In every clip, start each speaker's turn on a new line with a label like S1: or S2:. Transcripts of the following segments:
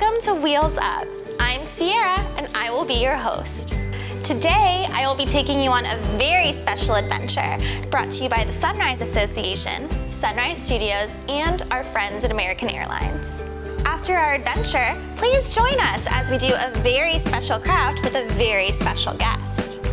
S1: Welcome to Wheels Up. I'm Ciera and I will be your host. Today, I will be taking you on a very special adventure brought to you by the Sunrise Association, Sunrise Studios, and our friends at American Airlines. After our adventure, please join us as we do a very special craft with a very special guest.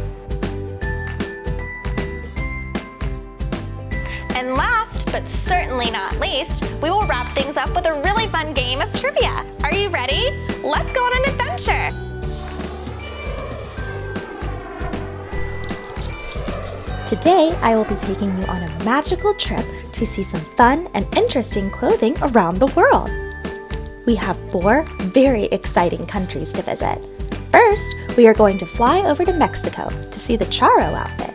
S1: And last, but certainly not least, we will wrap things up with a really fun game of trivia. Are you ready? Let's go on an adventure!
S2: Today, I will be taking you on a magical trip to see some fun and interesting clothing around the world. We have 4 very exciting countries to visit. First, we are going to fly over to Mexico to see the charro outfit.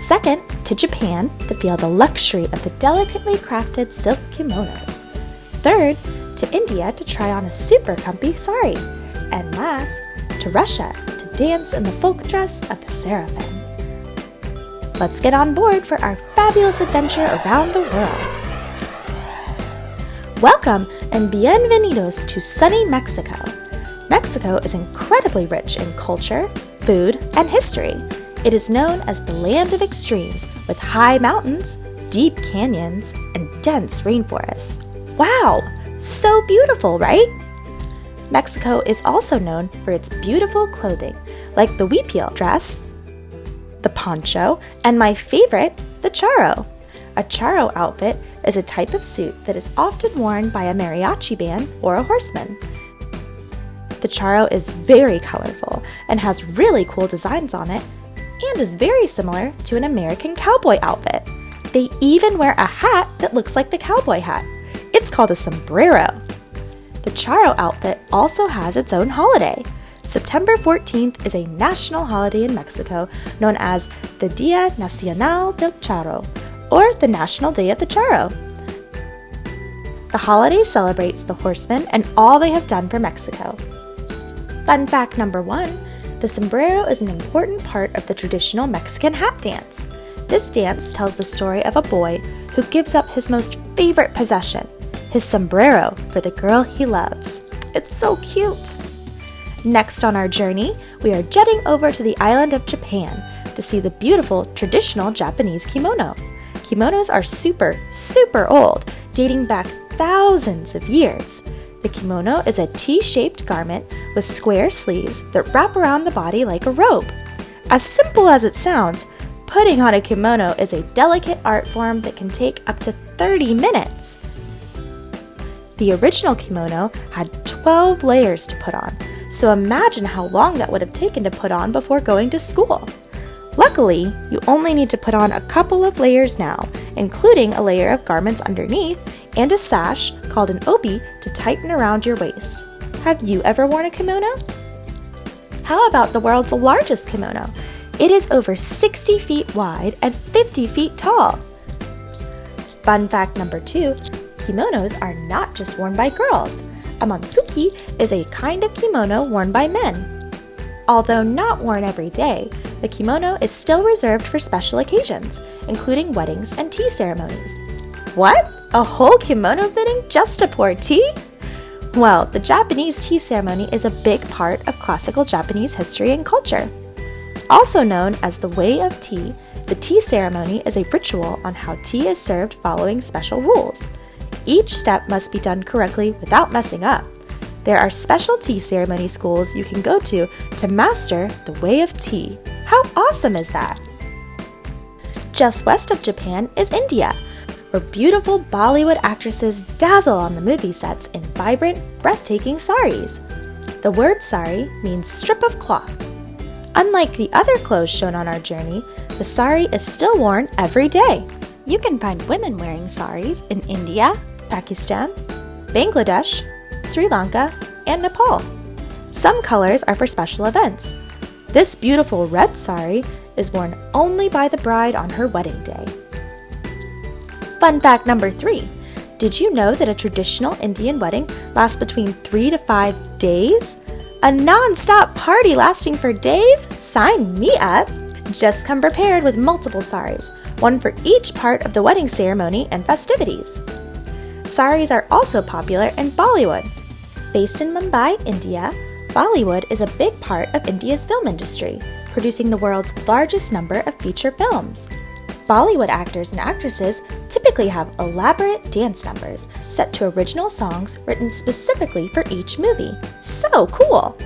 S2: Second, to Japan to feel the luxury of the delicately crafted silk kimonos. Third, to India to try on a super comfy sari. And last, to Russia to dance in the folk dress of the seraphim. Let's get on board for our fabulous adventure around the world. Welcome and bienvenidos to sunny Mexico. Mexico is incredibly rich in culture, food, and history. It is known as the land of extremes with high mountains, deep canyons, and dense rainforests. Wow, so beautiful, right? Mexico is also known for its beautiful clothing, like the huipil dress, the poncho, and my favorite, the charro. A charro outfit is a type of suit that is often worn by a mariachi band or a horseman. The charro is very colorful and has really cool designs on it, and is very similar to an American cowboy outfit. They even wear a hat that looks like the cowboy hat. It's called a sombrero. The charro outfit also has its own holiday. September 14th is a national holiday in Mexico known as the Día Nacional del Charro, or the National Day of the Charro. The holiday celebrates the horsemen and all they have done for Mexico. Fun fact number 1, the sombrero is an important part of the traditional Mexican hat dance. This dance tells the story of a boy who gives up his most favorite possession, his sombrero, for the girl he loves. It's so cute! Next on our journey, we are jetting over to the island of Japan to see the beautiful traditional Japanese kimono. Kimonos are super old, dating back thousands of years. The kimono is a T-shaped garment with square sleeves that wrap around the body like a robe. As simple as it sounds, putting on a kimono is a delicate art form that can take up to 30 minutes. The original kimono had 12 layers to put on, so imagine how long that would have taken to put on before going to school. Luckily, you only need to put on a couple of layers now, including a layer of garments underneath and a sash called an obi to tighten around your waist. Have you ever worn a kimono? How about the world's largest kimono? It is over 60 feet wide and 50 feet tall. Fun fact number 2, kimonos are not just worn by girls. A mansuki is a kind of kimono worn by men. Although not worn every day, the kimono is still reserved for special occasions, including weddings and tea ceremonies. What? A whole kimono fitting just to pour tea? Well, the Japanese tea ceremony is a big part of classical Japanese history and culture. Also known as the Way of Tea, the tea ceremony is a ritual on how tea is served following special rules. Each step must be done correctly without messing up. There are special tea ceremony schools you can go to master the Way of Tea. How awesome is that? Just west of Japan is India, where beautiful Bollywood actresses dazzle on the movie sets in vibrant, breathtaking saris. The word sari means strip of cloth. Unlike the other clothes shown on our journey, the sari is still worn every day. You can find women wearing saris in India, Pakistan, Bangladesh, Sri Lanka, and Nepal. Some colors are for special events. This beautiful red sari is worn only by the bride on her wedding day. Fun fact number 3. Did you know that a traditional Indian wedding lasts between 3 to 5 days? A non-stop party lasting for days? Sign me up! Just come prepared with multiple saris, one for each part of the wedding ceremony and festivities. Saris are also popular in Bollywood. Based in Mumbai, India, Bollywood is a big part of India's film industry, producing the world's largest number of feature films. Bollywood actors and actresses typically have elaborate dance numbers set to original songs written specifically for each movie. So cool!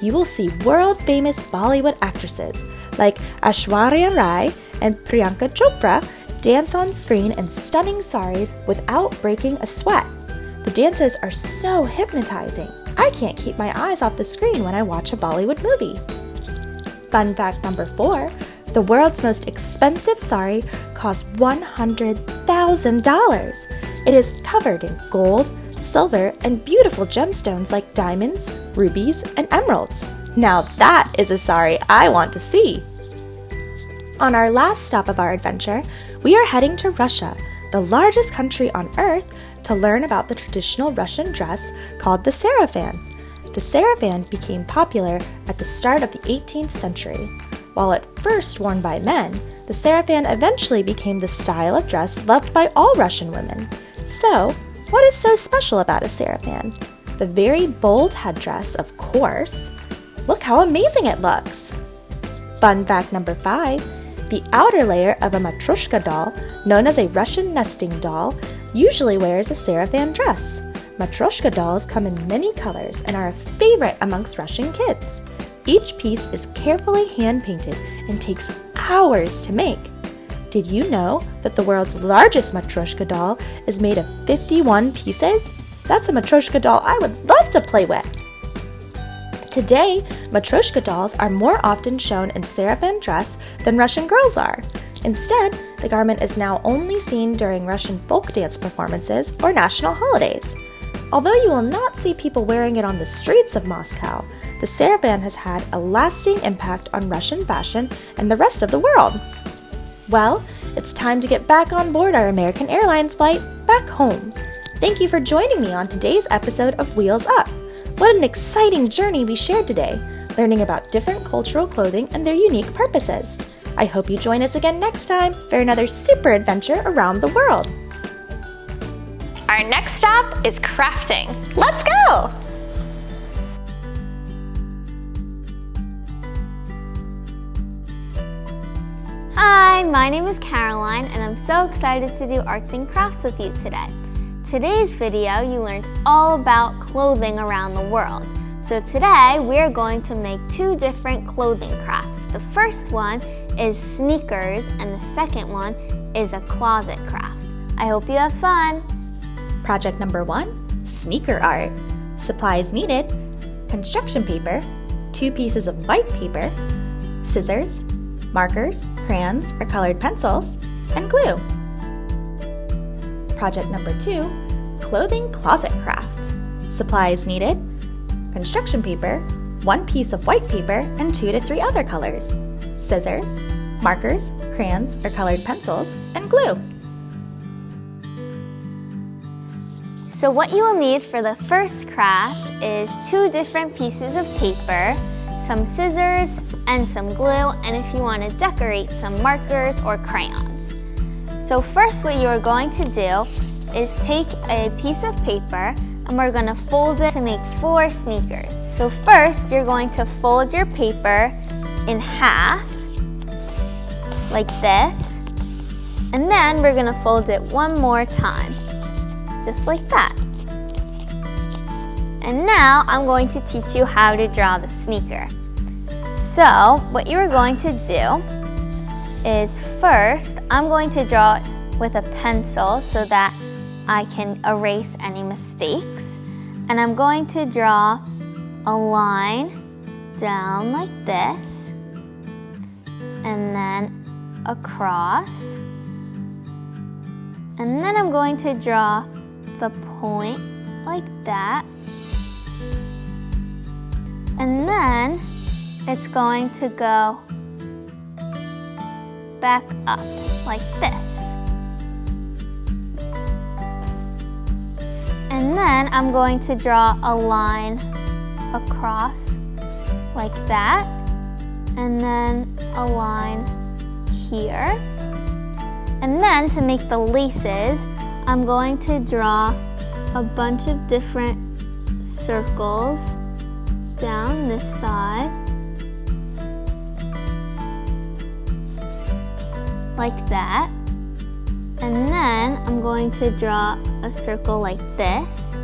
S2: You will see world-famous Bollywood actresses like Aishwarya Rai and Priyanka Chopra dance on screen in stunning saris without breaking a sweat. The dances are so hypnotizing. I can't keep my eyes off the screen when I watch a Bollywood movie. Fun fact number 4, the world's most expensive sari costs $100,000. It is covered in gold, silver, and beautiful gemstones like diamonds, rubies, and emeralds. Now that is a sari I want to see. On our last stop of our adventure, we are heading to Russia, the largest country on Earth, to learn about the traditional Russian dress called the sarafan. The sarafan became popular at the start of the 18th century. While at first worn by men, the sarafan eventually became the style of dress loved by all Russian women. So, what is so special about a sarafan? The very bold headdress, of course. Look how amazing it looks! Fun fact number 5, the outer layer of a matryoshka doll, known as a Russian nesting doll, usually wears a sarafan dress. Matryoshka dolls come in many colors and are a favorite amongst Russian kids. Each piece is carefully hand-painted and takes hours to make. Did you know that the world's largest matryoshka doll is made of 51 pieces? That's a matryoshka doll I would love to play with! Today, matryoshka dolls are more often shown in sarafan dress than Russian girls are. Instead, the garment is now only seen during Russian folk dance performances or national holidays. Although you will not see people wearing it on the streets of Moscow, the sarafan has had a lasting impact on Russian fashion and the rest of the world. Well, it's time to get back on board our American Airlines flight back home. Thank you for joining me on today's episode of Wheels Up. What an exciting journey we shared today, learning about different cultural clothing and their unique purposes. I hope you join us again next time for another super adventure around the world.
S1: Our next stop is crafting. Let's go! Hi, my name is Caroline, and I'm so excited to do arts and crafts with you today. Today's video, you learned all about clothing around the world. So today, we're going to make 2 different clothing crafts. The first one is sneakers, and the second one is a closet craft. I hope you have fun!
S2: Project number 1, sneaker art. Supplies needed: construction paper, 2 pieces of white paper, scissors, markers, crayons or colored pencils, and glue. Project number 2, clothing closet craft. Supplies needed: construction paper, 1 piece of white paper, and 2 to 3 other colors, scissors, markers, crayons or colored pencils, and glue.
S1: So what you will need for the first craft is 2 different pieces of paper, some scissors, and some glue, and if you want to decorate, some markers or crayons. So first what you are going to do is take a piece of paper and we're going to fold it to make 4 sneakers. So first you're going to fold your paper in half, like this, and then we're going to fold it one more time, just like that. And now I'm going to teach you how to draw the sneaker. So what you're going to do is first I'm going to draw it with a pencil so that I can erase any mistakes. And I'm going to draw a line down like this, and then across. And then I'm going to draw the point like that. And then it's going to go back up like this. And then I'm going to draw a line across like that, and then a line here. And then to make the laces, I'm going to draw a bunch of different
S3: circles down this side, like that. And then I'm going to draw a circle like this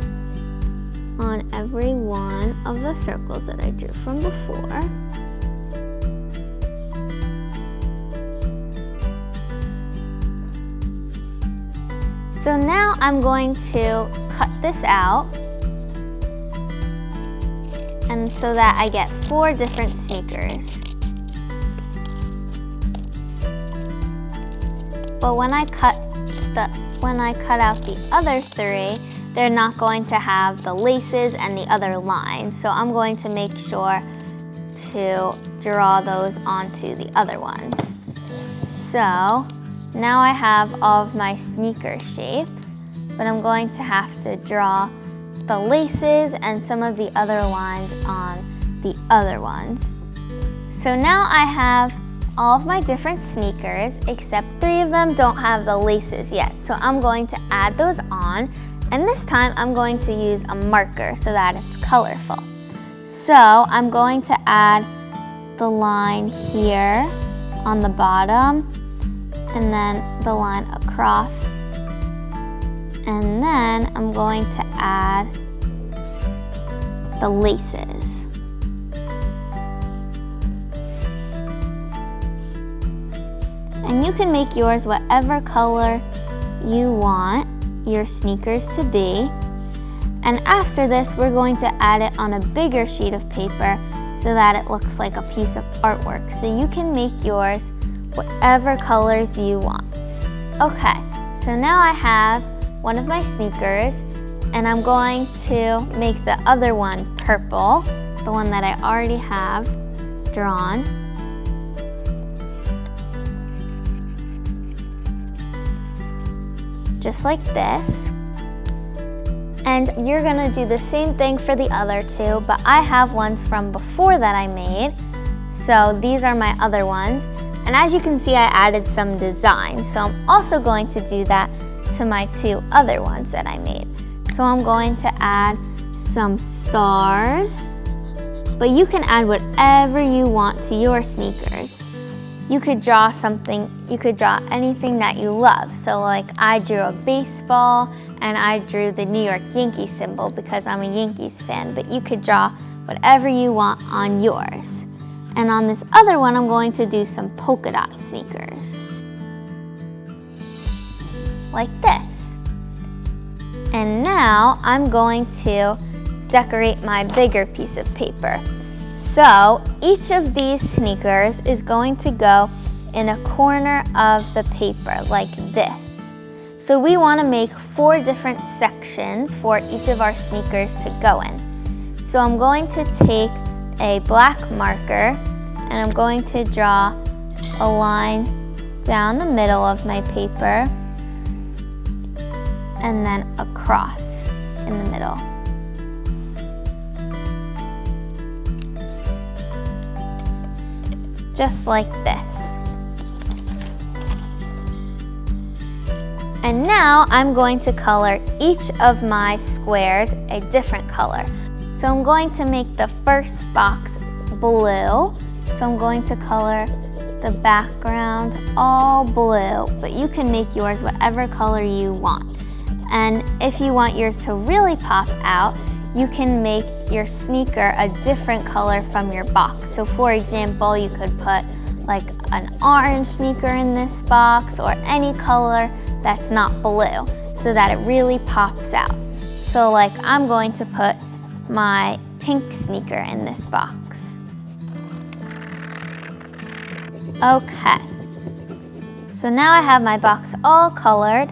S3: on every one of the circles that I drew from before. So now I'm going to cut this out, and so that I get 4 different sneakers. But when I cut out the other 3, they're not going to have the laces and the other lines. So I'm going to make sure to draw those onto the other ones. So now I have all of my sneaker shapes, but I'm going to have to draw the laces and some of the other lines on the other ones. So now I have all of my different sneakers, except 3 of them don't have the laces yet. So I'm going to add those on, and this time I'm going to use a marker so that it's colorful. So I'm going to add the line here on the bottom, and then the line across. And then I'm going to add the laces. And you can make yours whatever color you want your sneakers to be. And after this, we're going to add it on a bigger sheet of paper so that it looks like a piece of artwork. So you can make yours whatever colors you want. Okay, so now I have one of my sneakers, and I'm going to make the other one purple, the one that I already have drawn. Just like this. And you're gonna do the same thing for the other 2, but I have ones from before that I made. So these are my other ones. And as you can see, I added some design. So I'm also going to do that to my 2 other ones that I made. So I'm going to add some stars, but you can add whatever you want to your sneakers. You could draw something, you could draw anything that you love. So like I drew a baseball, and I drew the New York Yankees symbol because I'm a Yankees fan, but you could draw whatever you want on yours. And on this other one, I'm going to do some polka dot sneakers. Like this. And now I'm going to decorate my bigger piece of paper. So each of these sneakers is going to go in a corner of the paper like this. So we want to make 4 different sections for each of our sneakers to go in. So I'm going to take a black marker, and I'm going to draw a line down the middle of my paper and then across in the middle. Just like this. And now I'm going to color each of my squares a different color. So I'm going to make the first box blue. So I'm going to color the background all blue, but you can make yours whatever color you want. And if you want yours to really pop out, you can make your sneaker a different color from your box. So for example, you could put like an orange sneaker in this box, or any color that's not blue, so that it really pops out. So like I'm going to put my pink sneaker in this box. Okay, so now I have my box all colored,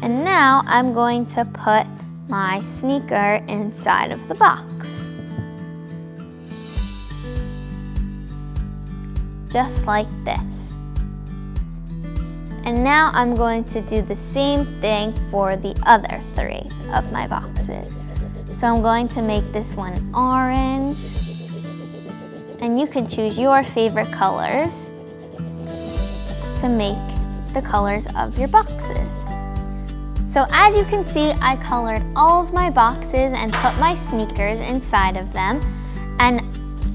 S3: and now I'm going to put my sneaker inside of the box. Just like this. And now I'm going to do the same thing for the other 3 of my boxes. So I'm going to make this one orange, and you can choose your favorite colors to make the colors of your boxes. So as you can see, I colored all of my boxes and put my sneakers inside of them. And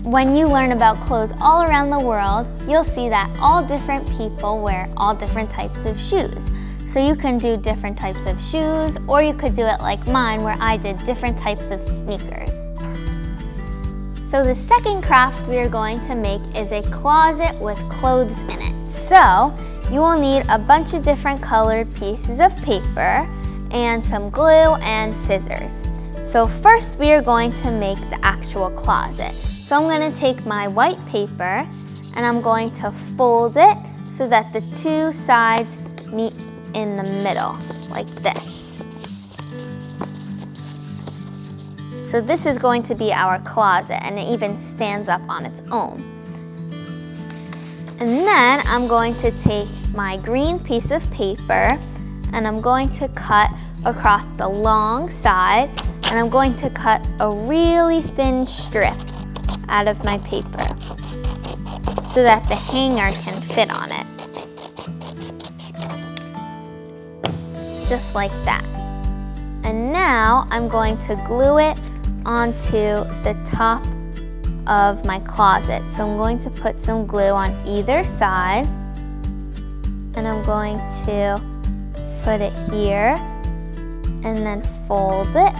S3: when you learn about clothes all around the world, you'll see that all different people wear all different types of shoes. So you can do different types of shoes, or you could do it like mine where I did different types of sneakers. So the second craft we are going to make is a closet with clothes in it. So you will need a bunch of different colored pieces of paper and some glue and scissors. So first we are going to make the actual closet. So I'm going to take my white paper and I'm going to fold it so that the two sides meet in the middle, like this. So this is going to be our closet, and it even stands up on its own. And then I'm going to take my green piece of paper and I'm going to cut across the long side, and I'm going to cut a really thin strip out of my paper so that the hanger can fit on it. Just like that. And now I'm going to glue it onto the top of my closet. So I'm going to put some glue on either side, and I'm going to put it here and then fold it,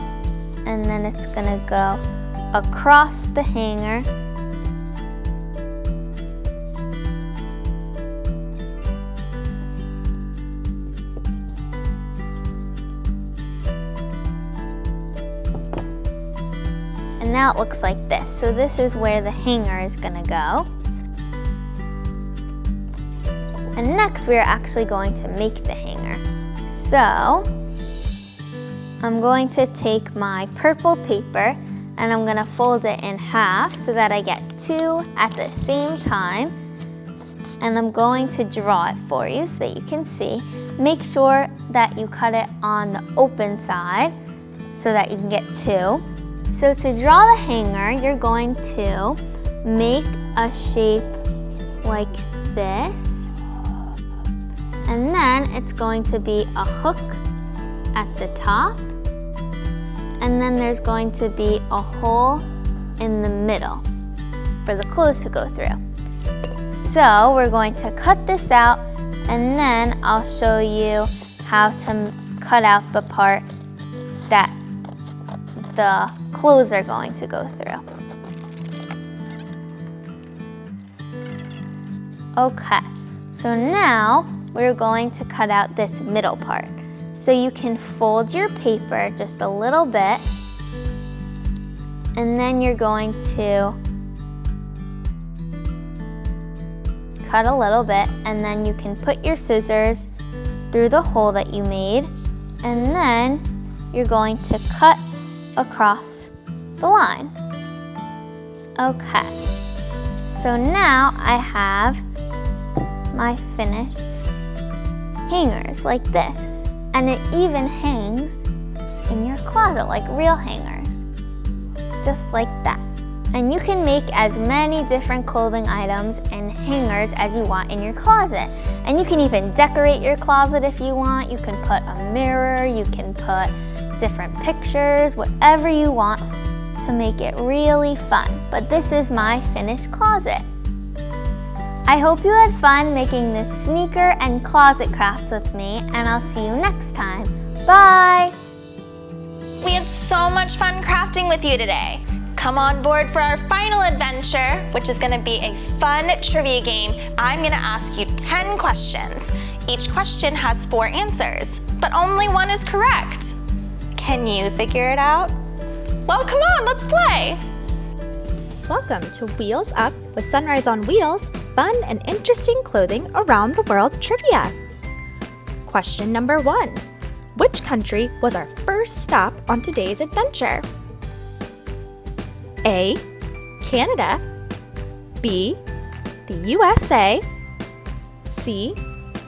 S3: and then it's gonna go across the hanger. And now it looks like this. So this is where the hanger is gonna go. And next we are actually going to make the hanger. So I'm going to take my purple paper and I'm gonna fold it in half so that I get two at the same time. And I'm going to draw it for you so that you can see. Make sure that you cut it on the open side so that you can get two. So to draw the hanger, you're going to make a shape like this. And then it's going to be a hook at the top. And then there's going to be a hole in the middle for the clothes to go through. So we're going to cut this out, and then I'll show you how to cut out the part that the clothes are going to go through. Okay, so now we're going to cut out this middle part. So you can fold your paper just a little bit, and then you're going to cut a little bit, and then you can put your scissors through the hole that you made, and then you're going to cut across the line. Okay, so now I have my finished hangers like this, and it even hangs in your closet like real hangers, just like that. And you can make as many different clothing items and hangers as you want in your closet. And you can even decorate your closet if you want. You can put a mirror, you can put different pictures, whatever you want to make it really fun. But this is my finished closet. I hope you had fun making this sneaker and closet crafts with me, and I'll see you next time. Bye!
S1: We had so much fun crafting with you today. Come on board for our final adventure, which is gonna be a fun trivia game. I'm gonna ask you 10 questions. Each question has 4 answers, but only one is correct. Can you figure it out? Well, come on, let's play.
S2: Welcome to Wheels Up with Sunrise on Wheels, fun and interesting clothing around the world trivia. Question number 1. Which country was our first stop on today's adventure? A. Canada. B. The USA. C.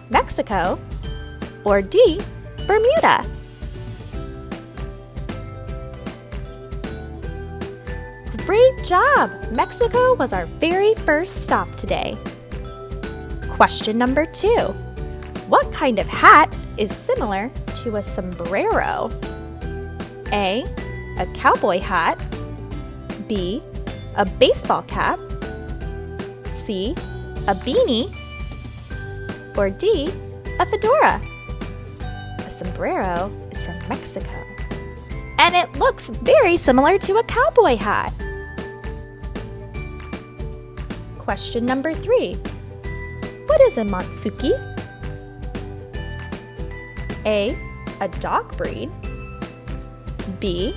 S2: Mexico. Or D. Bermuda. Great job! Mexico was our very first stop today. Question number 2. What kind of hat is similar to to a sombrero? A, a cowboy hat. B, a baseball cap. C, a beanie. Or D, a fedora? A sombrero is from Mexico. And it looks very similar to a cowboy hat. Question number 3. What is a matsuki? A, a dog breed. B,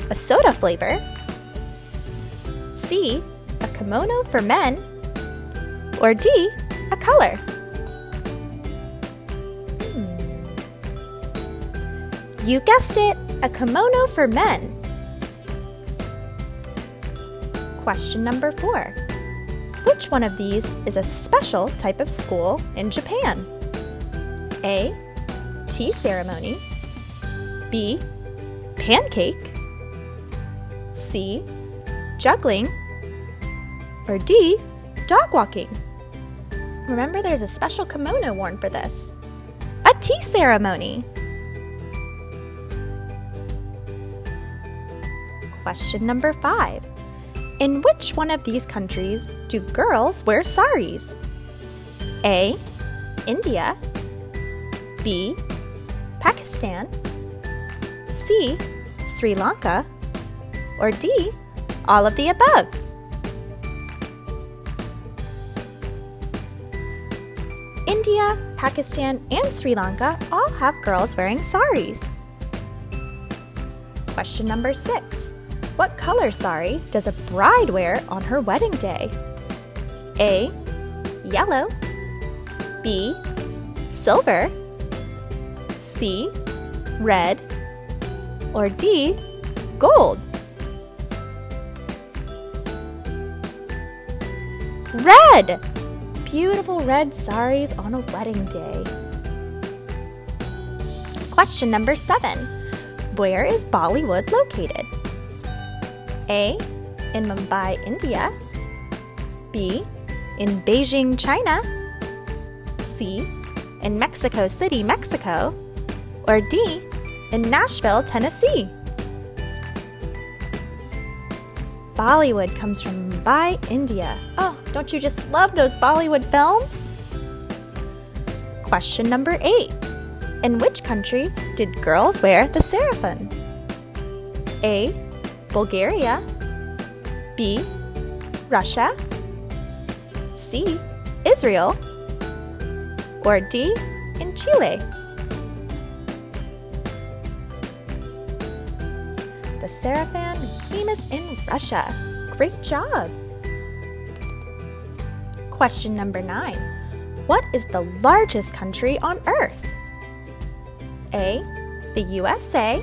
S2: a soda flavor. C, a kimono for men. Or D, a color? You guessed it, a kimono for men. Question number 4. Which one of these is a special type of school in Japan? A, tea ceremony. B, pancake. C, juggling. Or D, dog walking? Remember, there's a special kimono worn for this. A tea ceremony. Question number 5. In which one of these countries do girls wear saris? A, India. B, Pakistan. C, Sri Lanka. Or D, all of the above? India, Pakistan, and Sri Lanka all have girls wearing saris. Question number 6. What color sari does a bride wear on her wedding day? A, yellow. B, silver. C, red. Or D, gold? Red! Beautiful red saris on a wedding day. Question number 7. Where is Bollywood located? A, in Mumbai, India. B, in Beijing, China. C, in Mexico City, Mexico. Or D, in Nashville, Tennessee? Bollywood comes from Mumbai, India. Oh, don't you just love those Bollywood films? Question number 8. In which country did girls wear the seraphim? A, Bulgaria. B, Russia. C, Israel. Or D, in Chile? The seraphim is famous in Russia. Great job! Question number 9. What is the largest country on Earth? A, the USA.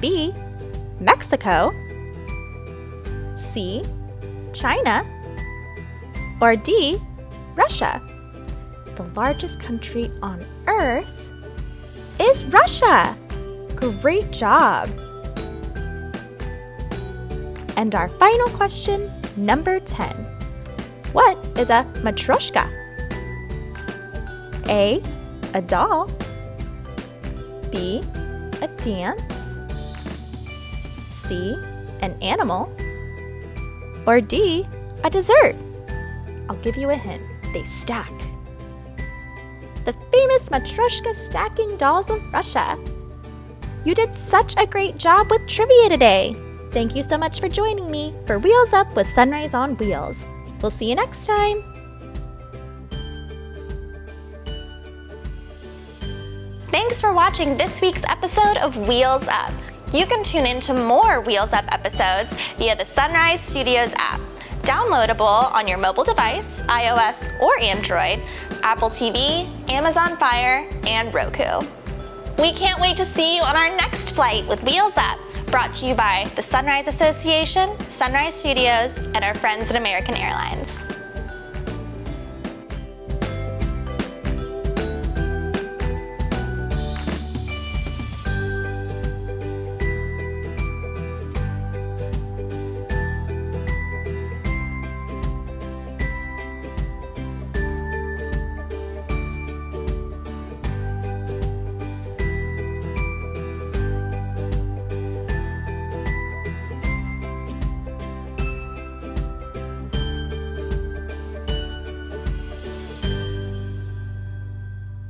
S2: B, Mexico. C, China. Or D, Russia? The largest country on Earth is Russia! Great job! And our final question, number 10. What is a matryoshka? A, a doll. B, a dance. C, an animal. Or D, a dessert? I'll give you a hint. They stack. The famous matryoshka stacking dolls of Russia. You did such a great job with trivia today. Thank you so much for joining me for Wheels Up with Sunrise on Wheels. We'll see you next time.
S1: Thanks for watching this week's episode of Wheels Up. You can tune in to more Wheels Up episodes via the Sunrise Studios app, downloadable on your mobile device, iOS or Android, Apple TV, Amazon Fire, and Roku. We can't wait to see you on our next flight with Wheels Up, brought to you by the Sunrise Association, Sunrise Studios, and our friends at American Airlines.